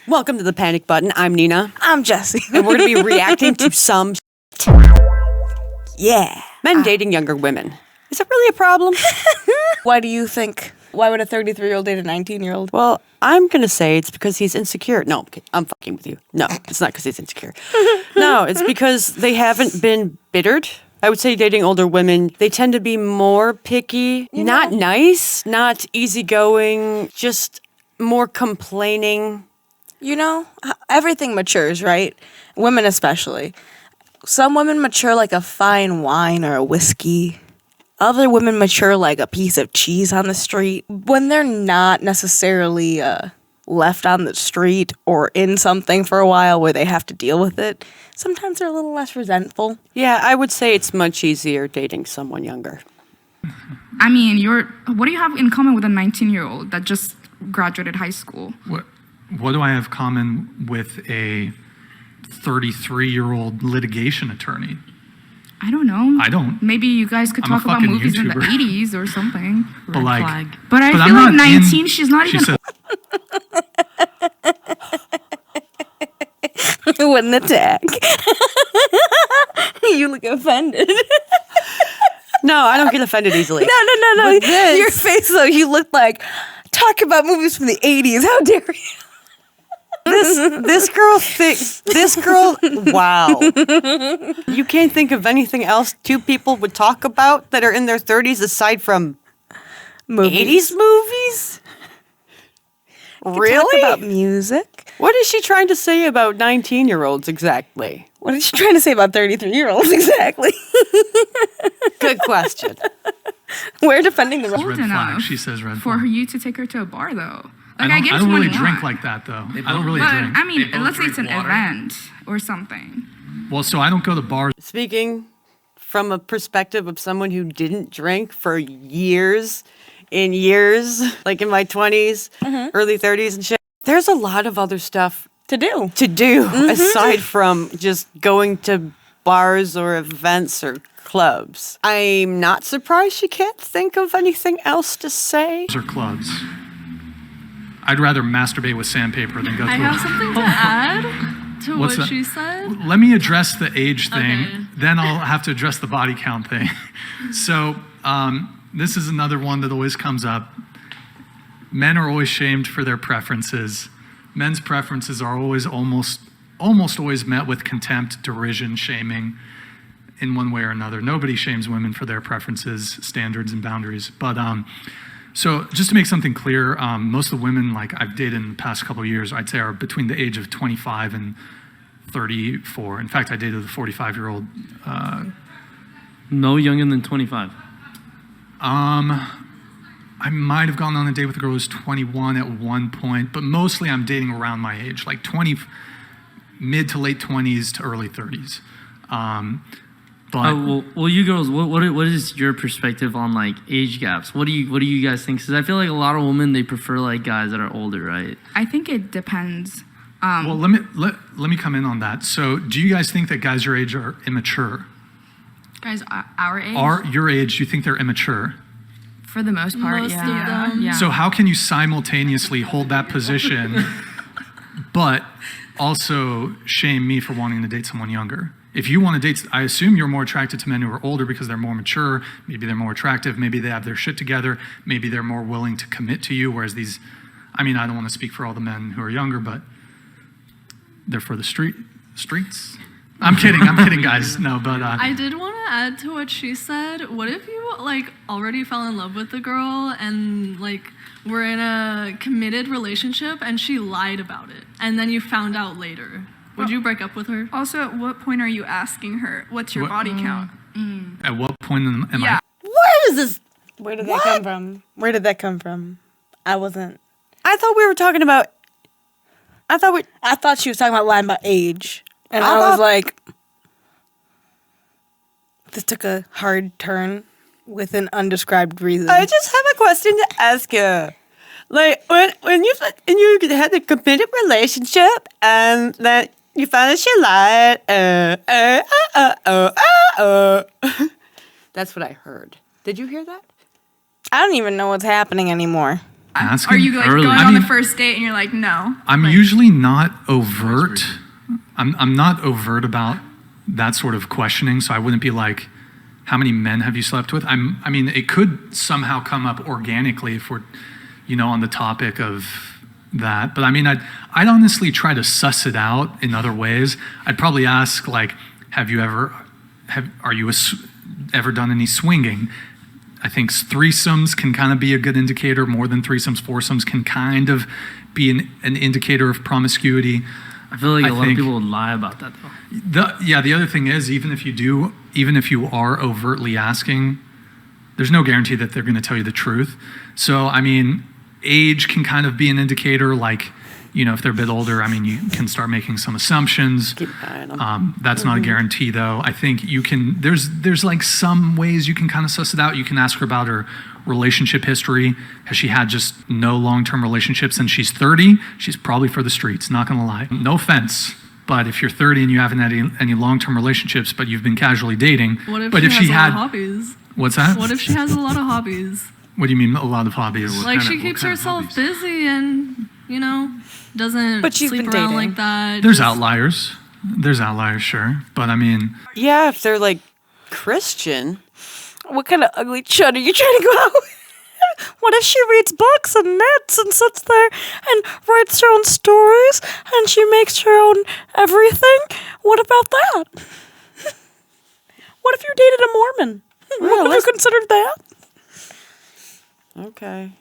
Welcome to the Panic Button. I'm Nina. I'm Jesse. And we're going to be reacting to some men dating younger women. Is it really a problem? Why do you think? Why would a 33-year-old date a 19-year-old? Well, I'm going to say it's because he's insecure. No, I'm fucking with you. No, it's not because he's insecure. No, it's because they haven't been bittered. I would say dating older women, they tend to be more picky, not nice, not easygoing, just more complaining. You know, everything matures, right? Women especially. Some women mature like a fine wine or a whiskey. Other women mature like a piece of cheese on the street. When they're not necessarily left on the street or in something for a while where they have to deal with it, sometimes they're a little less resentful. Yeah, I would say it's much easier dating someone younger. I mean, what do you have in common with a 19-year-old that just graduated high school? What do I have common with a 33-year-old litigation attorney? I don't know. I don't. Maybe you guys could talk about movies in the 80s or something. But like, But I feel like 19, she's not even... Wouldn't attack. You look offended. No, I don't get offended easily. No. Your face, though, you look like, talk about movies from the 80s. How dare you? This girl, wow. You can't think of anything else two people would talk about that are in their 30s aside from Movies. 80s movies? Really? Talk about music. What is she trying to say about 19-year-olds exactly? What is she trying to say about 33-year-olds exactly? Good question. We're defending the Old red enough flag. She says red for flag. you to take her to a bar, though. I Like, I get don't really 21. drink like that, though. I don't really But, drink. I mean, They both let's say it's an drink water. event or something. Well, so I don't go to bars. Speaking from a perspective of someone who didn't drink for years, like in my 20s, early 30s and shit, there's a lot of other stuff To do. aside from just going to bars or events or clubs. I'm not surprised she can't think of anything else to say. Or clubs. I'd rather masturbate with sandpaper than go to I have something to add to What's what that? she said. Let me address the age thing, Okay. then I'll have to address the body count thing. So, this is another one that always comes up. Men are always shamed for their preferences. Men's preferences are always almost always met with contempt, derision, shaming in one way or another. Nobody shames women for their preferences, standards, and boundaries. But so just to make something clear, most of the women like I've dated in the past couple of years, I'd say are between the age of 25 and 34. In fact, I dated a 45-year-old. No younger than 25. I might have gone on a date with a girl who was 21 at one point, but mostly I'm dating around my age, like mid to late 20s to early 30s. But Well, you girls, what is your perspective on like age gaps? What do you guys think? Because I feel like a lot of women, they prefer like guys that are older, right? I think it depends. well, let me come in on that. So, do you guys think that guys your age are immature? Guys, our age. Are your age? Do you think they're immature? For the most part, Most of yeah. them. Yeah. So how can you simultaneously hold that position, but also shame me for wanting to date someone younger? If you want to date, I assume you're more attracted to men who are older because they're more mature, maybe they're more attractive, maybe they have their shit together, maybe they're more willing to commit to you, whereas these, I mean, I don't want to speak for all the men who are younger, but they're for the streets. I'm kidding, guys. No, but I did want to add to what she said. What if you like already fell in love with the girl and like were in a committed relationship and she lied about it and then you found out later? Would you break up with her? Also, at what point are you asking her, what's your What- body count? at what point am Yeah. Where is this? Where did that come from? Where did that come from? I wasn't. I thought we were talking about. I thought she was talking about lying about age. And I I was thought- like, this took a hard turn with an undescribed reason. I just have a question to ask you. Like when you had a committed relationship and then you found out she lied. That's what I heard. Did you hear that? I don't even know what's happening anymore. Asking Are you like early. going I on the mean, first date and you're like, no? I'm Like, usually not overt. I'm not overt about that sort of questioning, so I wouldn't be like, how many men have you slept with? I mean, it could somehow come up organically if we're, on the topic of that. But I mean, I'd honestly try to suss it out in other ways. I'd probably ask like, are you ever done any swinging? I think threesomes can kind of be a good indicator. More than threesomes, foursomes can kind of be an indicator of promiscuity. I feel like a lot of think- people would lie about that though. The other thing is, even if you are overtly asking, there's no guarantee that they're going to tell you the truth. So, I mean, age can kind of be an indicator, like, if they're a bit older, I mean, you can start making some assumptions. Keep an eye on them. That's not a guarantee, though. I think there's like some ways you can kind of suss it out. You can ask her about her relationship history. Has she had just no long-term relationships and she's 30? She's probably for the streets, not going to lie. No offense. But if you're 30 and you haven't had any long-term relationships, but you've been casually dating, What if but she if has she a lot had, of hobbies? what's that? What if she has a lot of hobbies? What do you mean a lot of hobbies? Like kind she of- keeps what kind of herself hobbies? busy and, doesn't But she's sleep been around dating. like that. There's just- outliers. There's outliers, sure. But I mean, Yeah, if they're like Christian. What kind of ugly chud are you trying to go out with? What if she reads books and knits and sits there and writes her own stories and she makes her own everything? What about that? What if you dated a Mormon? What would you consider that? Okay.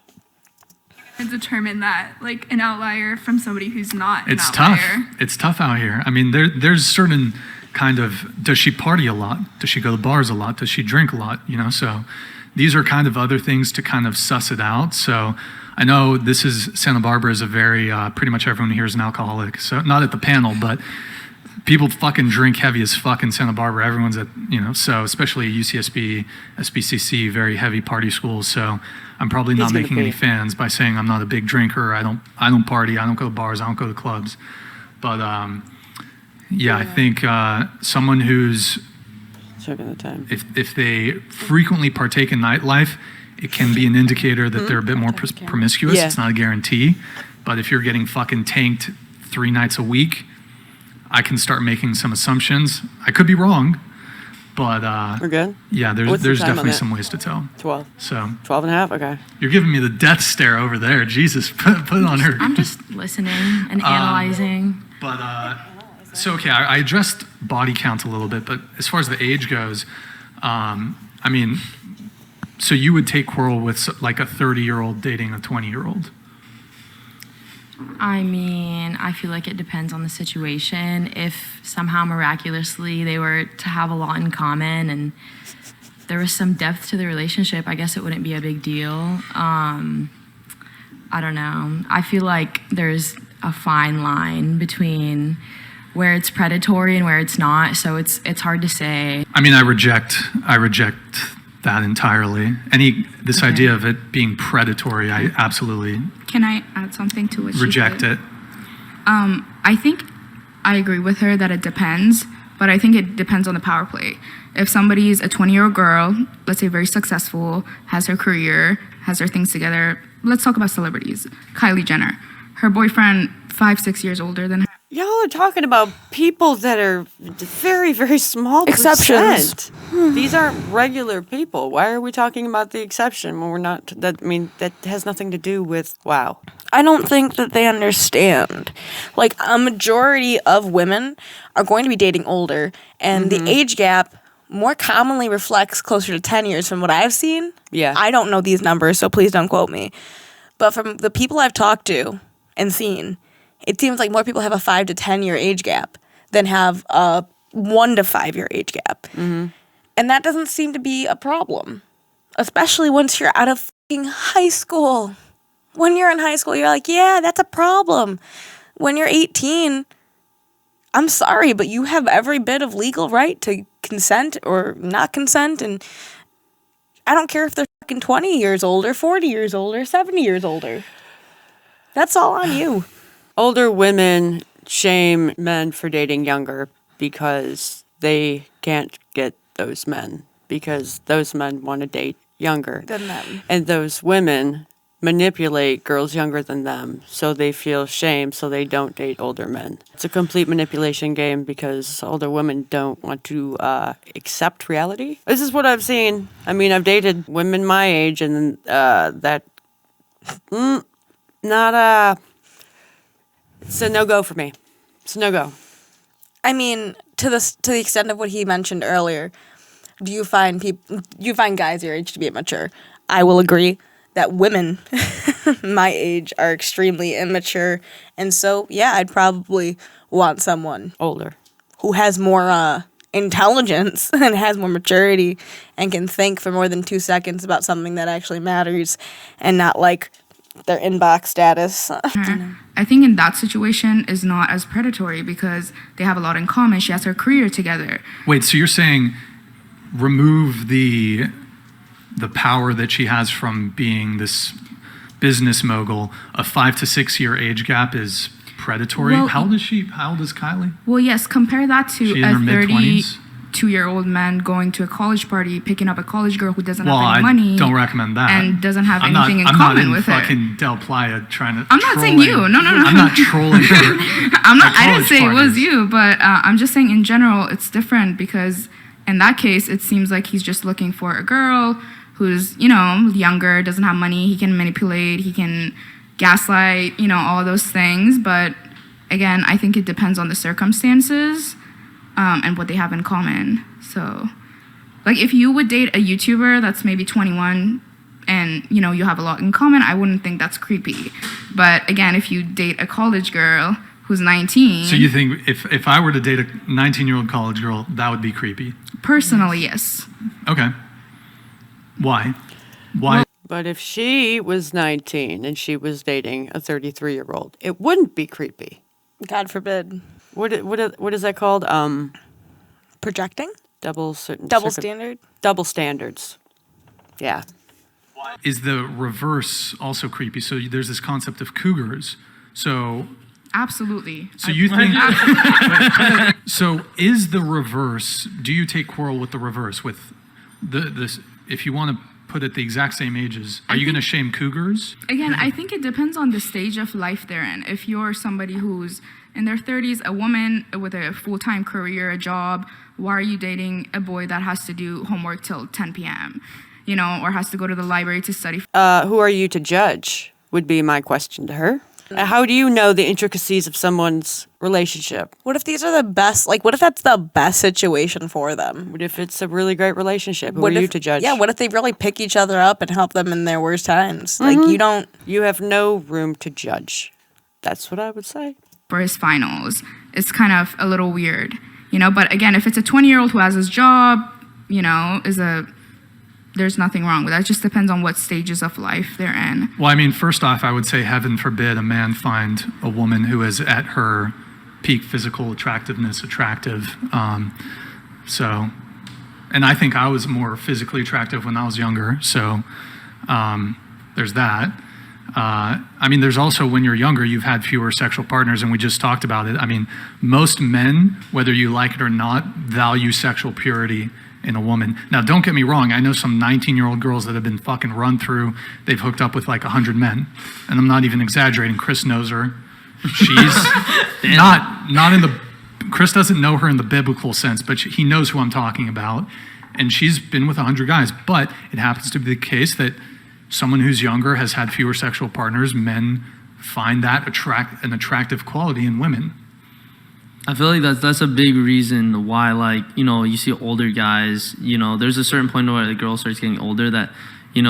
and determine that like an outlier from somebody who's not an it's tough. outlier. It's tough out here. I mean, there's certain kind of, does she party a lot? Does she go to bars a lot? Does she drink a lot? So these are kind of other things to kind of suss it out. So I know Santa Barbara is a very, pretty much everyone here is an alcoholic. So not at the panel, but people fucking drink heavy as fuck in Santa Barbara. Everyone's at, so especially UCSB, SBCC, very heavy party schools. So I'm probably not He's gonna making any be. fans by saying I'm not a big drinker. I don't party. I don't go to bars. I don't go to clubs. But yeah, I think someone who's, Checking the time. if they frequently partake in nightlife, it can be an indicator that they're a bit more promiscuous. Yeah. It's not a guarantee. But if you're getting fucking tanked 3 nights a week, I can start making some assumptions. I could be wrong, but We're good? yeah, What's the there's time on definitely that? some ways to tell. 12. So 12 and a half? Okay. you're giving me the death stare over there. Jesus, put it on her. I'm just listening and analyzing. But so okay, I addressed body count a little bit, but as far as the age goes, I mean, so you would take quarrel with like a 30-year-old dating a 20-year-old? I mean, I feel like it depends on the situation. If somehow miraculously they were to have a lot in common and there was some depth to the relationship, I guess it wouldn't be a big deal. I don't know. I feel like there's a fine line between where it's predatory and where it's not, so it's hard to say. I mean, I reject that entirely. This idea of it being predatory, I absolutely Can I add something to what she reject said? it. I think I agree with her that it depends, but I think it depends on the power play. If somebody's a 20-year-old girl, let's say very successful, has her career, has her things together, let's talk about celebrities. Kylie Jenner, her boyfriend 5-6 years older than her. Y'all are talking about people that are very, very small Exceptions. percent. These aren't regular people. Why are we talking about the exception when we're not? That has nothing to do with wow. I don't think that they understand. Like, a majority of women are going to be dating older, and the age gap more commonly reflects closer to 10 years from what I've seen. Yeah. I don't know these numbers, so please don't quote me. But from the people I've talked to and seen, it seems like more people have a 5 to 10 year age gap than have a 1 to 5 year age gap. And that doesn't seem to be a problem, especially once you're out of fucking high school. When you're in high school, you're like, yeah, that's a problem. When you're 18, I'm sorry, but you have every bit of legal right to consent or not consent. And I don't care if they're fucking 20 years older, 40 years older, 70 years older. That's all on you. Older women shame men for dating younger because they can't get those men because those men want to date younger Than them. and those women manipulate girls younger than them so they feel shame so they don't date older men. It's a complete manipulation game because older women don't want to accept reality. This is what I've seen. I mean, I've dated women my age and that it's a no-go for me. It's a no-go. I mean, to the extent of what he mentioned earlier, do you find guys your age to be immature? I will agree that women my age are extremely immature, and so yeah, I'd probably want someone Older. who has more intelligence and has more maturity and can think for more than 2 seconds about something that actually matters, and not like their inbox status. I think in that situation is not as predatory because they have a lot in common. She has her career together. Wait, so you're saying remove the power that she has from being this business mogul, a 5 to 6 year age gap is predatory? Well, How old is she? How old is Kylie? Well, yes, compare that to She in a her mid-20s? 32-year-old man going to a college party, picking up a college girl who doesn't Well, have I any money. don't recommend that. And doesn't have I'm anything not, in common with I'm her. not in fucking Del Playa trying to. I'm not saying you. No. I'm not trolling her. I didn't say it was you, but I'm just saying in general it's different because in that case it seems like he's just looking for a girl who's, younger, doesn't have money, he can manipulate, he can gaslight, all those things. But again, I think it depends on the circumstances and what they have in common. So, like, if you would date a YouTuber that's maybe 21 and, you have a lot in common, I wouldn't think that's creepy. But again, if you date a college girl who's 19... So you think if I were to date a 19-year-old college girl, that would be creepy? Personally, yes. Okay. Why? Why? But if she was 19 and she was dating a 33-year-old, it wouldn't be creepy. God forbid. What is that called? Projecting? Double Standard? Double standards. Yeah. Is the reverse also creepy? So there's this concept of cougars. So Absolutely. you think... So is the reverse... Do you take quarrel with the reverse? With this, if you want to put it the exact same ages, are you going to shame cougars? Again, I think it depends on the stage of life they're in. If you're somebody who's in their 30s, a woman with a full-time career, a job, why are you dating a boy that has to do homework till 10 p.m., or has to go to the library to study? Who are you to judge, would be my question to her. How do you know the intricacies of someone's relationship? What if these are the best, what if that's the best situation for them? What if it's a really great relationship? Who are you to judge? Yeah, what if they really pick each other up and help them in their worst times? You have no room to judge. That's what I would say. For his finals, it's kind of a little weird, But again, if it's a 20-year-old who has his job, there's nothing wrong with that. It just depends on what stages of life they're in. Well, I mean, first off, I would say heaven forbid a man find a woman who is at her peak physical attractiveness attractive. And I think I was more physically attractive when I was younger. So there's that. I mean, there's also when you're younger, you've had fewer sexual partners, and we just talked about it. I mean, most men, whether you like it or not, value sexual purity in a woman. Now, don't get me wrong. I know some 19-year-old girls that have been fucking run through. They've hooked up with like 100 men. And I'm not even exaggerating. Chris knows her. She's not in the... Chris doesn't know her in the biblical sense, but he knows who I'm talking about. And she's been with 100 guys. But it happens to be the case that someone who's younger has had fewer sexual partners. Men find that an attractive quality in women. I feel like that's a big reason why, you see older guys, there's a certain point where the girl starts getting older that,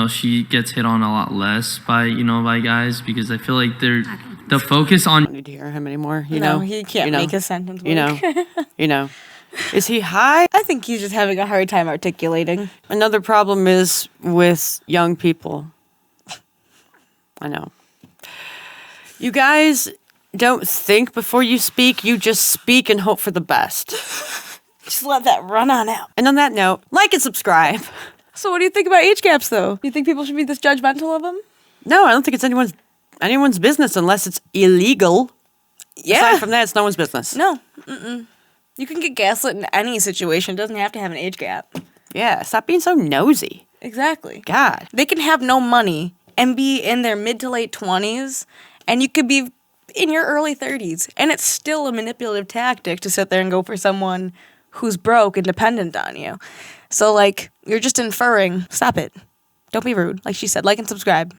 she gets hit on a lot less by guys, because I feel like the focus on... I don't need to hear him anymore, he can't make a sentence work. Is he high? I think he's just having a hard time articulating. Another problem is with young people. I know. You guys... don't think before you speak. You just speak and hope for the best. Just let that run on out. And on that note, like and subscribe. So what do you think about age gaps, though? You think people should be this judgmental of them? No, I don't think it's anyone's business unless it's illegal. Yeah. Aside from that, it's no one's business. No. You can get gaslit in any situation. It doesn't have to have an age gap. Yeah, stop being so nosy. Exactly. God. They can have no money and be in their mid to late 20s, and you could be in your early 30s, and it's still a manipulative tactic to sit there and go for someone who's broke and dependent on you. So, like, you're just inferring. Stop it. Don't be rude. Like she said, like and subscribe.